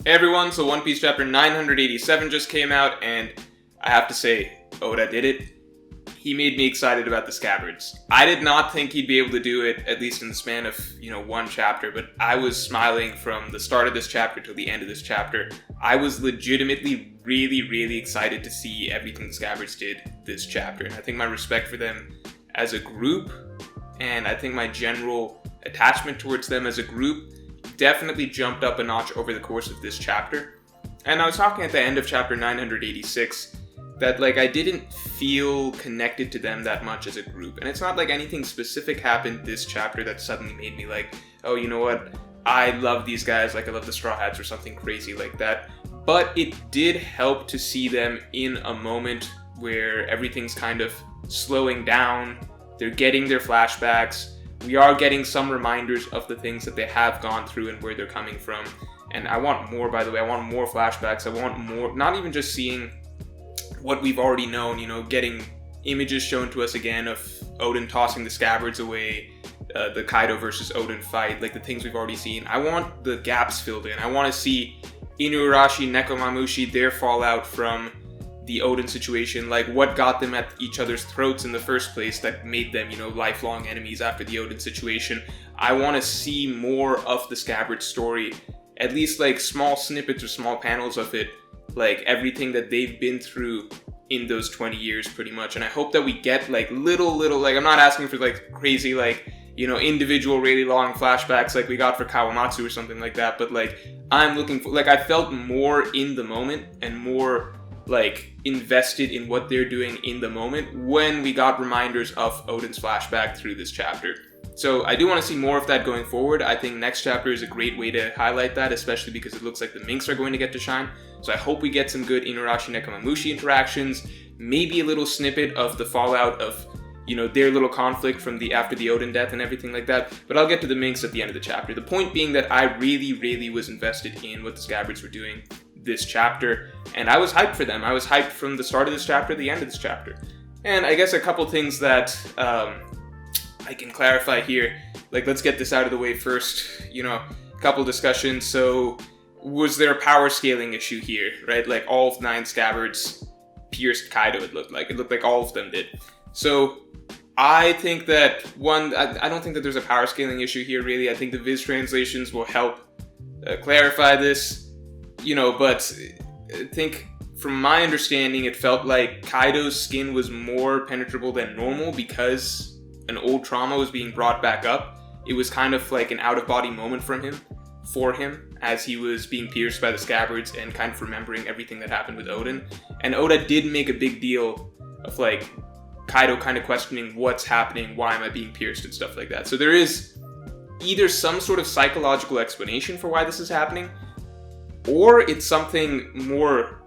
Hey everyone, so One Piece chapter 987 just came out, and I have to say, Oda did it. He made me excited about the Scabbards. I did not think he'd be able to do it, at least in the span of, one chapter, but I was smiling from the start of this chapter till the end of this chapter. I was legitimately really excited to see everything the Scabbards did this chapter, and I think my respect for them as a group, and I think my general attachment towards them as a group definitely jumped up a notch over the course of this chapter. And I was talking at the end of chapter 986 that I didn't feel connected to them that much as a group. And it's not like anything specific happened this chapter that suddenly made me oh, you know what? I love these guys, I love the Straw Hats or something crazy like that. But it did help to see them in a moment where everything's kind of slowing down. They're getting their flashbacks. We are getting some reminders of the things that they have gone through and where they're coming from. And I want more, by the way. I want more flashbacks. I want more, not even just seeing what we've already known, getting images shown to us again of Oden tossing the Scabbards away, the Kaido versus Oden fight, the things we've already seen. I want the gaps filled in. I want to see Inuarashi, Nekomamushi, their fallout from the Oden situation, what got them at each other's throats in the first place that made them, lifelong enemies after the Oden situation. I want to see more of the Scabbard story, at least small snippets or small panels of it, everything that they've been through in those 20 years pretty much. And I hope that we get little, I'm not asking for crazy, individual really long flashbacks like we got for Kawamatsu or something like that, but I'm looking for, I felt more in the moment and more invested in what they're doing in the moment when we got reminders of Oden's flashback through this chapter. So I do want to see more of that going forward. I think next chapter is a great way to highlight that, especially because it looks like the Minks are going to get to shine. So I hope we get some good Inuarashi Nekomamushi interactions, maybe a little snippet of the fallout of their little conflict from after the Oden death and everything like that. But I'll get to the Minks at the end of the chapter. The point being that I really was invested in what the Scabbards were doing this chapter, and I was hyped for them. I was hyped from the start of this chapter to the end of this chapter. And I guess a couple things that I can clarify here. Let's get this out of the way first. A couple discussions. So, was there a power scaling issue here, right? All of 9 Scabbards pierced Kaido, it looked like. It looked like all of them did. So, I think that, I don't think that there's a power scaling issue here, really. I think the Viz translations will help clarify this. But I think from my understanding, it felt like Kaido's skin was more penetrable than normal because an old trauma was being brought back up. It was kind of an out-of-body moment for him, as he was being pierced by the Scabbards and kind of remembering everything that happened with Oden. And Oda did make a big deal of Kaido kind of questioning what's happening, why am I being pierced and stuff like that. So there is either some sort of psychological explanation for why this is happening, or it's something more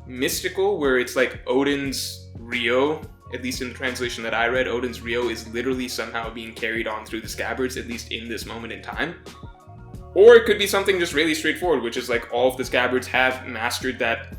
mystical, where it's Oden's Ryo, at least in the translation that I read, Oden's Ryo is literally somehow being carried on through the Scabbards, at least in this moment in time. Or it could be something just really straightforward, which is all of the Scabbards have mastered that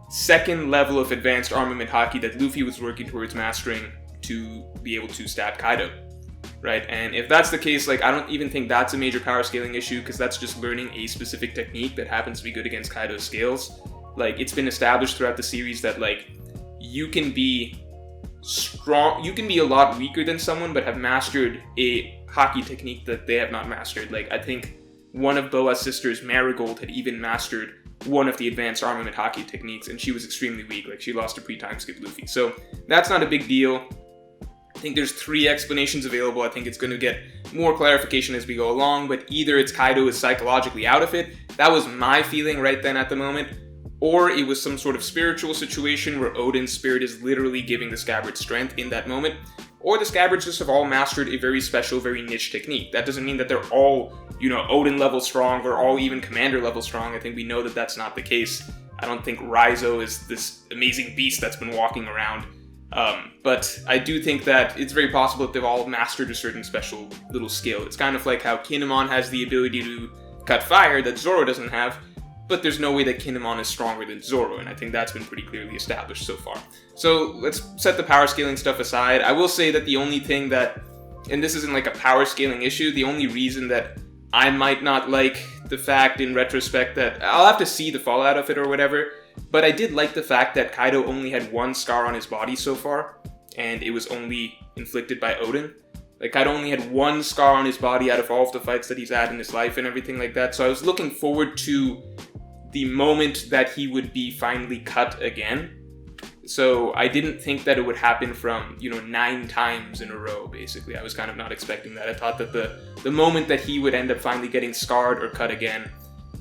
second level of advanced armament haki that Luffy was working towards mastering to be able to stab Kaido. Right, and if that's the case, I don't even think that's a major power scaling issue, because that's just learning a specific technique that happens to be good against Kaido's scales. It's been established throughout the series that, you can be strong, you can be a lot weaker than someone, but have mastered a haki technique that they have not mastered. I think one of Boa's sisters, Marigold, had even mastered one of the advanced armament haki techniques, and she was extremely weak. She lost to pre-time skip Luffy. So that's not a big deal. I think there's 3 explanations available. I think it's going to get more clarification as we go along, but either it's Kaido is psychologically out of it, that was my feeling right then at the moment, or it was some sort of spiritual situation where Oden's spirit is literally giving the Scabbards strength in that moment, or the Scabbards just have all mastered a very special, very niche technique. That doesn't mean that they're all, Oden level strong, or all even Commander level strong. I think we know that that's not the case. I don't think Raizo is this amazing beast that's been walking around. But I do think that it's very possible that they've all mastered a certain special little skill. It's kind of like how Kinemon has the ability to cut fire that Zoro doesn't have, but there's no way that Kinemon is stronger than Zoro, and I think that's been pretty clearly established so far. So let's set the power scaling stuff aside. I will say that the only thing that, and this isn't like a power scaling issue, the only reason that I might not like the fact in retrospect that I'll have to see the fallout of it or whatever, but I did like the fact that Kaido only had one scar on his body so far, and it was only inflicted by Oden. Like, Kaido only had one scar on his body out of all of the fights that he's had in his life and everything like that, so I was looking forward to the moment that he would be finally cut again. So I didn't think that it would happen from, 9 times in a row, basically. I was kind of not expecting that. I thought that the moment that he would end up finally getting scarred or cut again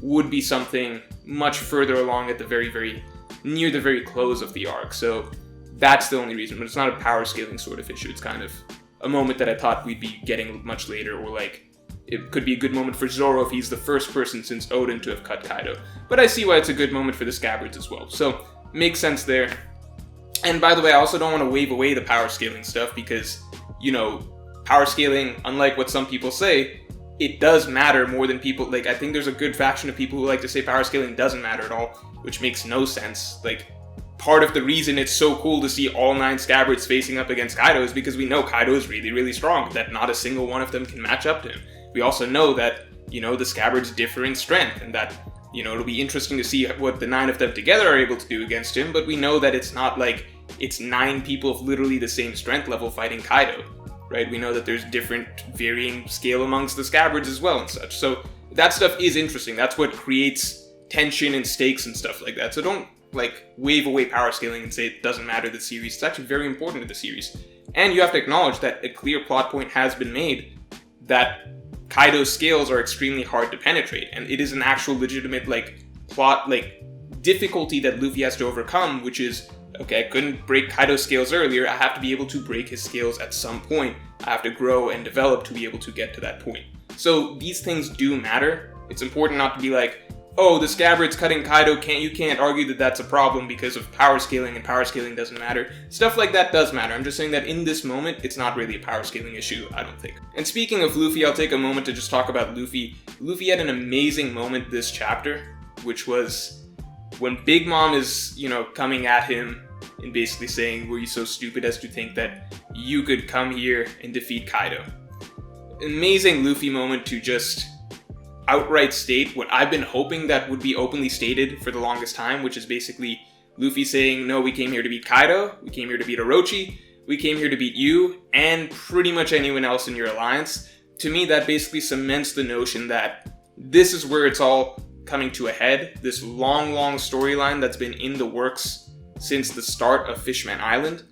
would be something much further along at the very, near the very close of the arc. So that's the only reason, but it's not a power scaling sort of issue. It's kind of a moment that I thought we'd be getting much later, or like, it could be a good moment for Zoro if he's the first person since Oden to have cut Kaido. But I see why it's a good moment for the Scabbards as well. So, makes sense there. And by the way, I also don't want to wave away the power scaling stuff because, power scaling, unlike what some people say, it does matter more than people, I think there's a good faction of people who like to say power scaling doesn't matter at all, which makes no sense. Part of the reason it's so cool to see all 9 Scabbards facing up against Kaido is because we know Kaido is really, really strong, that not a single one of them can match up to him. We also know that, the Scabbards differ in strength, and that, it'll be interesting to see what the 9 of them together are able to do against him, but we know that it's not like it's 9 people of literally the same strength level fighting Kaido, right? We know that there's different varying scale amongst the Scabbards as well and such. So that stuff is interesting. That's what creates tension and stakes and stuff like that. So don't, wave away power scaling and say it doesn't matter to the series. It's actually very important to the series. And you have to acknowledge that a clear plot point has been made that Kaido's scales are extremely hard to penetrate, and it is an actual legitimate plot difficulty that Luffy has to overcome, which is, okay, I couldn't break Kaido's scales earlier, I have to be able to break his scales at some point. I have to grow and develop to be able to get to that point. So these things do matter. It's important not to be like, oh, the Scabbard's cutting Kaido, you can't argue that that's a problem because of power scaling, and power scaling doesn't matter. Stuff like that does matter. I'm just saying that in this moment, it's not really a power scaling issue, I don't think. And speaking of Luffy, I'll take a moment to just talk about Luffy. Luffy had an amazing moment this chapter, which was when Big Mom is, coming at him and basically saying, were you so stupid as to think that you could come here and defeat Kaido? Amazing Luffy moment to just outright state what I've been hoping that would be openly stated for the longest time, which is basically Luffy saying, no, we came here to beat Kaido, we came here to beat Orochi, we came here to beat you, and pretty much anyone else in your alliance. To me, that basically cements the notion that this is where it's all coming to a head, this long storyline that's been in the works since the start of Fishman Island,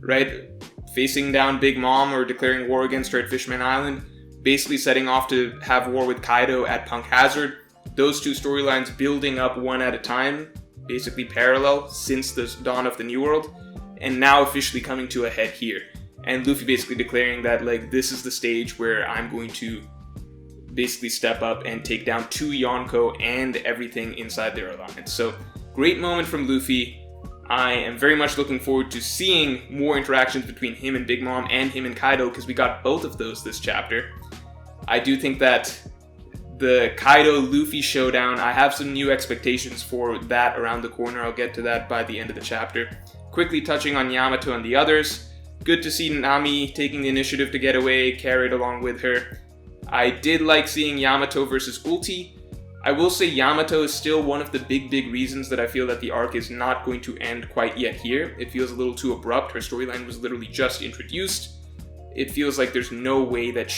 right? Facing down Big Mom or declaring war against her at Fishman Island, basically setting off to have war with Kaido at Punk Hazard. Those two storylines building up one at a time, basically parallel since the dawn of the New World, and now officially coming to a head here. And Luffy basically declaring that, this is the stage where I'm going to basically step up and take down 2 Yonko and everything inside their alliance. So, great moment from Luffy. I am very much looking forward to seeing more interactions between him and Big Mom and him and Kaido, because we got both of those this chapter. I do think that the Kaido-Luffy showdown, I have some new expectations for that around the corner. I'll get to that by the end of the chapter. Quickly touching on Yamato and the others. Good to see Nami taking the initiative to get away, carried along with her. I did like seeing Yamato versus Ulti. I will say Yamato is still one of the big reasons that I feel that the arc is not going to end quite yet here. It feels a little too abrupt. Her storyline was literally just introduced. It feels like there's no way that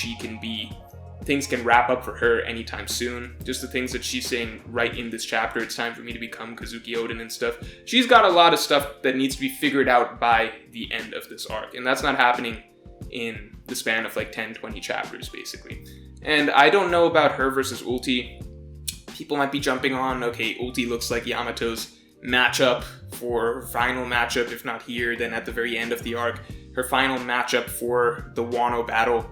things can wrap up for her anytime soon. Just the things that she's saying right in this chapter, it's time for me to become Kazuki Oden and stuff. She's got a lot of stuff that needs to be figured out by the end of this arc, and that's not happening in the span of 10, 20 chapters, basically. And I don't know about her versus Ulti. People might be jumping on, okay, Ulti looks like Yamato's matchup for final matchup, if not here, then at the very end of the arc, her final matchup for the Wano battle.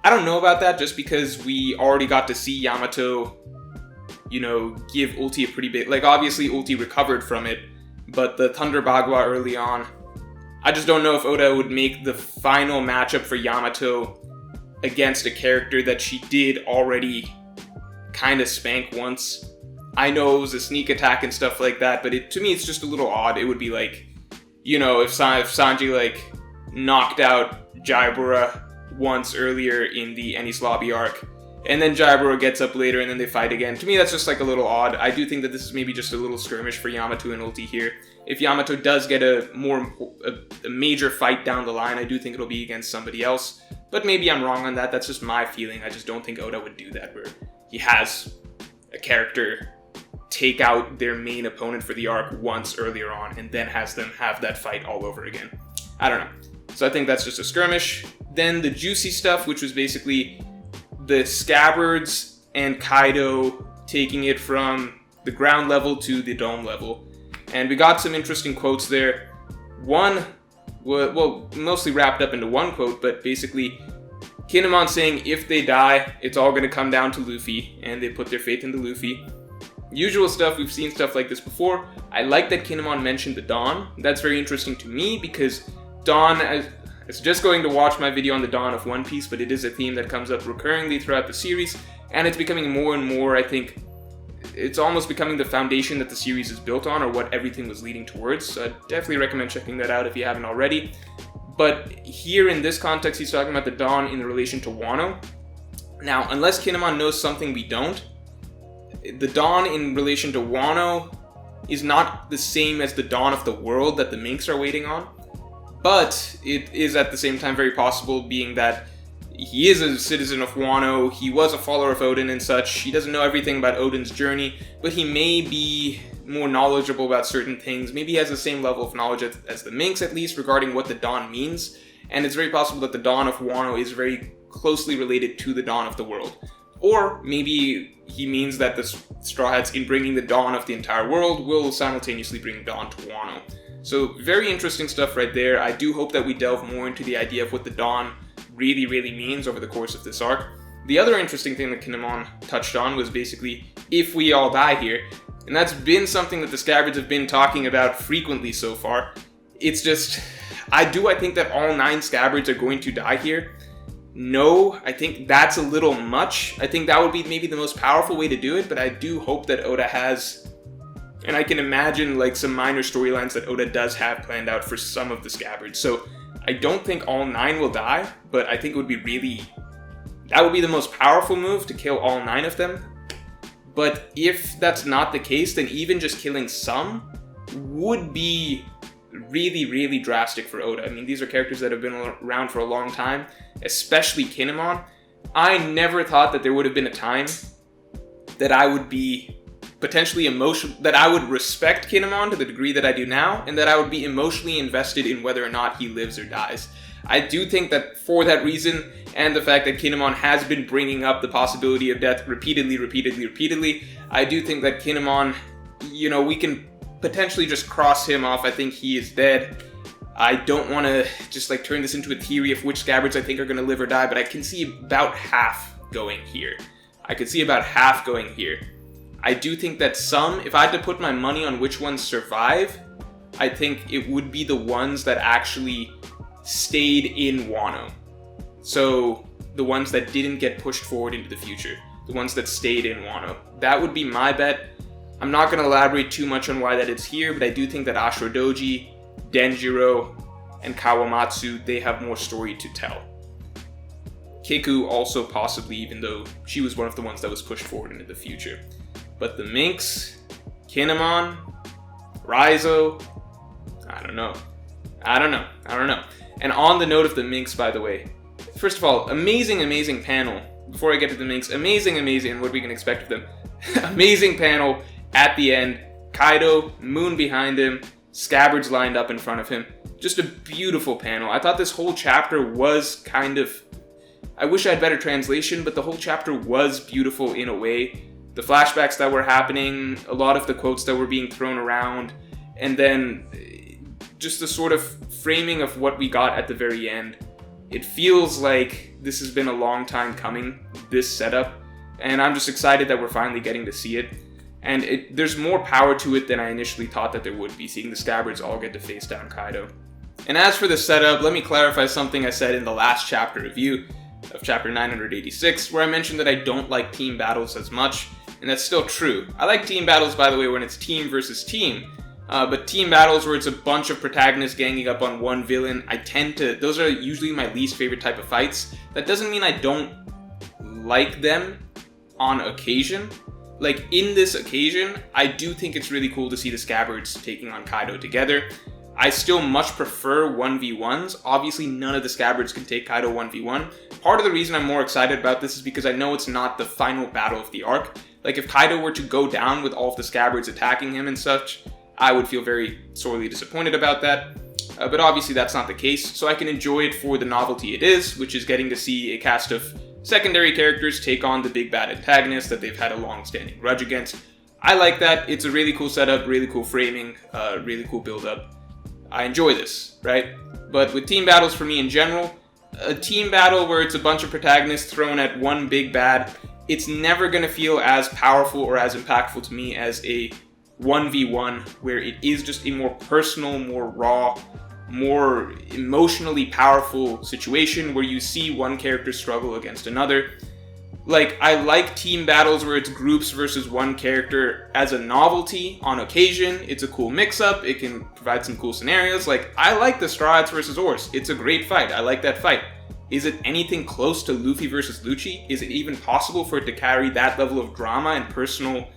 I don't know about that, just because we already got to see Yamato, give Ulti a pretty big... obviously Ulti recovered from it, but the Thunder Bagua early on, I just don't know if Oda would make the final matchup for Yamato against a character that she did already kind of spank once. I know it was a sneak attack and stuff like that, but to me it's just a little odd. It would be if Sanji knocked out Jaibura once earlier in the Enies Lobby arc, And then Jaburo gets up later and then they fight again. To me, that's just like a little odd. I do think that this is maybe just a little skirmish for Yamato and Ulti here. If Yamato does get a major fight down the line, I do think it'll be against somebody else. But maybe I'm wrong on that. That's just my feeling. I just don't think Oda would do that, where he has a character take out their main opponent for the arc once earlier on and then has them have that fight all over again. I don't know. So I think that's just a skirmish. Then the juicy stuff, which was basically the Scabbards and Kaido taking it from the ground level to the dome level. And we got some interesting quotes there. One, well, mostly wrapped up into one quote, but basically Kinemon saying if they die, it's all going to come down to Luffy, and they put their faith into Luffy. Usual stuff, we've seen stuff like this before. I like that Kinemon mentioned the Dawn. That's very interesting to me because Dawn, I was just going to watch my video on the Dawn of One Piece, but it is a theme that comes up recurringly throughout the series, and it's becoming more and more, I think, it's almost becoming the foundation that the series is built on, or what everything was leading towards. So I definitely recommend checking that out if you haven't already. But here in this context, he's talking about the Dawn in relation to Wano. Now, unless Kinemon knows something we don't, the Dawn in relation to Wano is not the same as the Dawn of the world that the Minks are waiting on. But it is at the same time very possible, being that he is a citizen of Wano, he was a follower of Odin and such, he doesn't know everything about Odin's journey, but he may be more knowledgeable about certain things, maybe he has the same level of knowledge as the Minks at least regarding what the Dawn means, and it's very possible that the Dawn of Wano is very closely related to the Dawn of the world. Or maybe he means that the Straw Hats, in bringing the Dawn of the entire world, will simultaneously bring Dawn to Wano. So very interesting stuff right there. I do hope that we delve more into the idea of what the Dawn really, really means over the course of this arc. The other interesting thing that Kinemon touched on was basically, if we all die here, and that's been something that the Scabbards have been talking about frequently so far. It's just, I think that all 9 Scabbards are going to die here. No, I think that's a little much. I think that would be maybe the most powerful way to do it, but I do hope that Oda has, and I can imagine like some minor storylines that Oda does have planned out for some of the Scabbards. So I don't think all 9 will die, but I think it would be that would be the most powerful move, to kill all 9 of them. But if that's not the case, then even just killing some would be really, really drastic for Oda. I mean, these are characters that have been around for a long time, especially Kinemon. I never thought that there would have been a time that I would be potentially that I would respect Kinemon to the degree that I do now, and that I would be emotionally invested in whether or not he lives or dies. I do think that for that reason, and the fact that Kinemon has been bringing up the possibility of death repeatedly, I do think that Kinemon, we can potentially just cross him off. I think he is dead. I don't want to just turn this into a theory of which Scabbards I think are going to live or die, but I can see about half going here. I do think that some, if I had to put my money on which ones survive, I think it would be the ones that actually stayed in Wano. So the ones that didn't get pushed forward into the future, the ones that stayed in Wano. That would be my bet. I'm not going to elaborate too much on why that is here, but I do think that Ashura-doji, Denjiro, and Kawamatsu, they have more story to tell. Kiku also possibly, even though she was one of the ones that was pushed forward into the future. But the Minks, Kinemon, Raizo, I don't know. And on the note of the Minks, by the way, first of all, amazing panel. Before I get to the Minks, amazing, what we can expect of them. Amazing panel at the end. Kaido, Moon behind him, Scabbards lined up in front of him. Just a beautiful panel. I thought this whole chapter was I wish I had better translation, but the whole chapter was beautiful in a way. The flashbacks that were happening, a lot of the quotes that were being thrown around, and then just the sort of framing of what we got at the very end. It feels like this has been a long time coming, this setup, and I'm just excited that we're finally getting to see it. And there's more power to it than I initially thought that there would be, seeing the Scabbards all get to face down Kaido. And as for the setup, let me clarify something I said in the last chapter review of chapter 986, where I mentioned that I don't like team battles as much, and that's still true. I like team battles, by the way, when it's team versus team, but team battles where it's a bunch of protagonists ganging up on one villain, those are usually my least favorite type of fights. That doesn't mean I don't like them on occasion. Like, in this occasion, I do think it's really cool to see the Scabbards taking on Kaido together. I still much prefer 1v1s. Obviously, none of the Scabbards can take Kaido 1v1. Part of the reason I'm more excited about this is because I know it's not the final battle of the arc. Like, if Kaido were to go down with all of the Scabbards attacking him and such, I would feel very sorely disappointed about that. But obviously that's not the case, so I can enjoy it for the novelty it is, which is getting to see a cast of secondary characters take on the big bad antagonist that they've had a long-standing grudge against. I like that. It's a really cool setup, really cool framing, really cool build-up. I enjoy this, right? But with team battles for me in general, a team battle where it's a bunch of protagonists thrown at one big bad, it's never going to feel as powerful or as impactful to me as a 1v1 where it is just a more personal, more raw, more emotionally powerful situation where you see one character struggle against another. Like, I like team battles where it's groups versus one character as a novelty on occasion. It's a cool mix-up. It can provide some cool scenarios. Like, I like the Straw Hats versus Oars. It's a great fight. I like that fight. Is it anything close to Luffy versus Lucci? Is it even possible for it to carry that level of drama and personal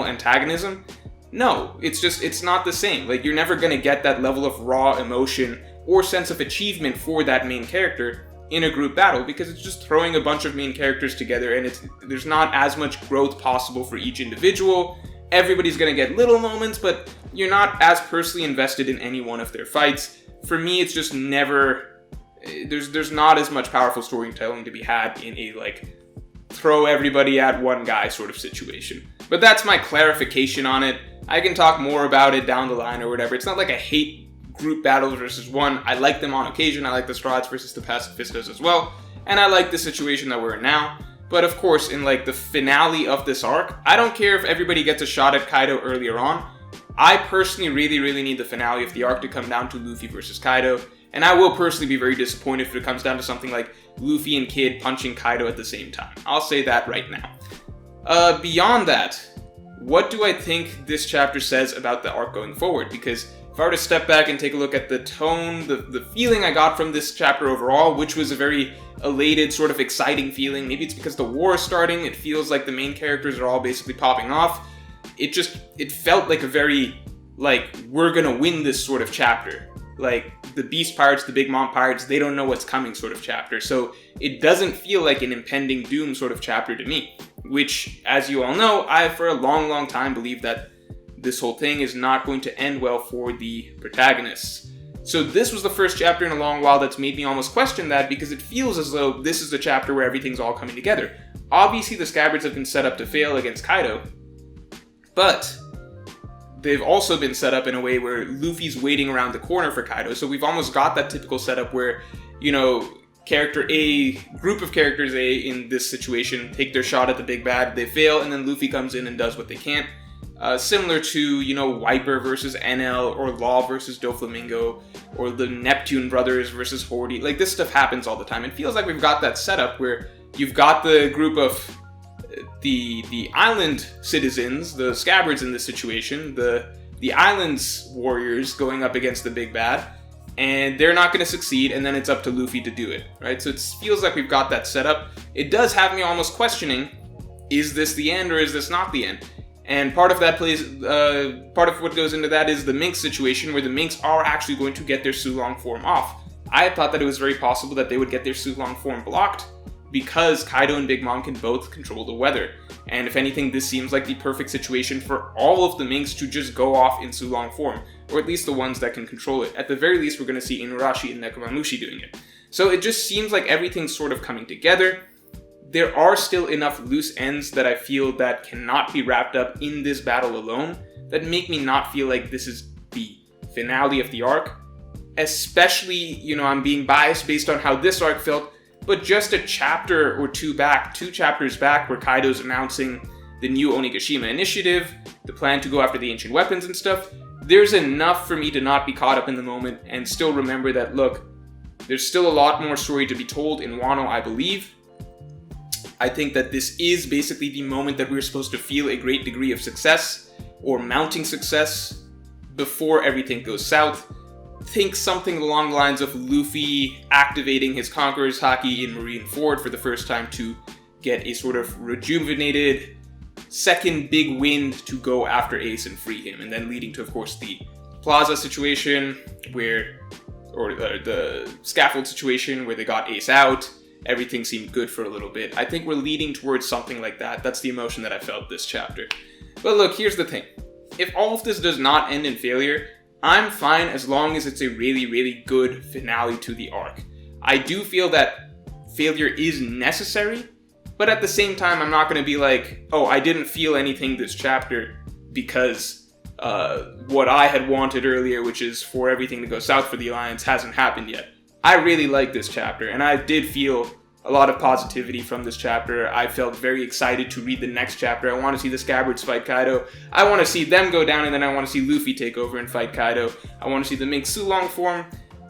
antagonism? No, it's not the same. Like, you're never gonna get that level of raw emotion or sense of achievement for that main character in a group battle, because it's just throwing a bunch of main characters together and there's not as much growth possible for each individual. Everybody's gonna get little moments, but you're not as personally invested in any one of their fights. For me, it's just never, there's not as much powerful storytelling to be had in a, like, throw everybody at one guy sort of situation. But that's my clarification on it. I can talk more about it down the line or whatever. It's not like I hate group battles versus one. I like them on occasion. I like the Straw Hats versus the Pacifistas as well. And I like the situation that we're in now. But of course, in like the finale of this arc, I don't care if everybody gets a shot at Kaido earlier on. I personally really need the finale of the arc to come down to Luffy versus Kaido. And I will personally be very disappointed if it comes down to something like Luffy and Kid punching Kaido at the same time. I'll say that right now. Beyond that, what do I think this chapter says about the arc going forward? Because if I were to step back and take a look at the tone, the feeling I got from this chapter overall, which was a very elated, sort of exciting feeling. Maybe it's because the war is starting. It feels like the main characters are all basically popping off. It felt like a very, like, we're gonna win this sort of chapter. Like, the Beast Pirates, the Big Mom Pirates, they don't know what's coming sort of chapter. So it doesn't feel like an impending doom sort of chapter to me. Which, as you all know, I for a long time believed that this whole thing is not going to end well for the protagonists. So this was the first chapter in a long while that's made me almost question that, because it feels as though this is the chapter where everything's all coming together. Obviously the Scabbards have been set up to fail against Kaido, but they've also been set up in a way where Luffy's waiting around the corner for Kaido, so we've almost got that typical setup where, you know, character A, group of characters A in this situation, take their shot at the big bad, they fail, and then Luffy comes in and does what they can't. Similar to, you know, Wiper versus NL, or Law versus Doflamingo, or the Neptune brothers versus Horde. Like, this stuff happens all the time. It feels like we've got that setup where you've got the group of the island citizens, the Scabbards in this situation, the island's warriors going up against the big bad, and they're not going to succeed, and then it's up to Luffy to do it, right? So it feels like we've got that set up. It does have me almost questioning, is this the end or is this not the end? And part of that part of what goes into that is the Minx situation, where the Minx are actually going to get their Sulong form off. I thought that it was very possible that they would get their Sulong form blocked, because Kaido and Big Mom can both control the weather. And if anything, this seems like the perfect situation for all of the Minx to just go off in Sulong form, or at least the ones that can control it. At the very least, we're going to see Inuarashi and Nekomamushi doing it. So it just seems like everything's sort of coming together. There are still enough loose ends that I feel that cannot be wrapped up in this battle alone, that make me not feel like this is the finale of the arc. Especially, you know, I'm being biased based on how this arc felt, but just a chapter or two chapters back, where Kaido's announcing the new Onigashima initiative, the plan to go after the ancient weapons and stuff, there's enough for me to not be caught up in the moment and still remember that, look, there's still a lot more story to be told in Wano, I believe. I think that this is basically the moment that we're supposed to feel a great degree of success, or mounting success, before everything goes south. think something along the lines of Luffy activating his Conqueror's Haki in Marineford for the first time to get a sort of rejuvenated second big wind to go after Ace and free him, and then leading to, of course, the Plaza situation or the scaffold situation where they got Ace out. Everything seemed good for a little bit. I think we're leading towards something like that. That's the emotion that I felt this chapter. But look, here's the thing. If all of this does not end in failure, I'm fine as long as it's a really, really good finale to the arc. I do feel that failure is necessary, but at the same time, I'm not going to be like, oh, I didn't feel anything this chapter because what I had wanted earlier, which is for everything to go south for the Alliance, hasn't happened yet. I really like this chapter, and I did feel a lot of positivity from this chapter. I felt very excited to read the next chapter. I want to see the Scabbards fight Kaido. I want to see them go down, and then I want to see Luffy take over and fight Kaido. I want to see the Mink Sulong form.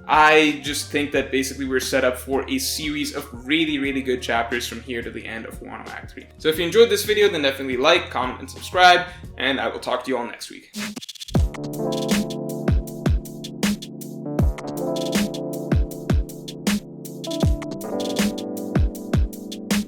I just think that basically we're set up for a series of really, really good chapters from here to the end of Wano Act 3. So if you enjoyed this video, then definitely like, comment, and subscribe, and I will talk to you all next week.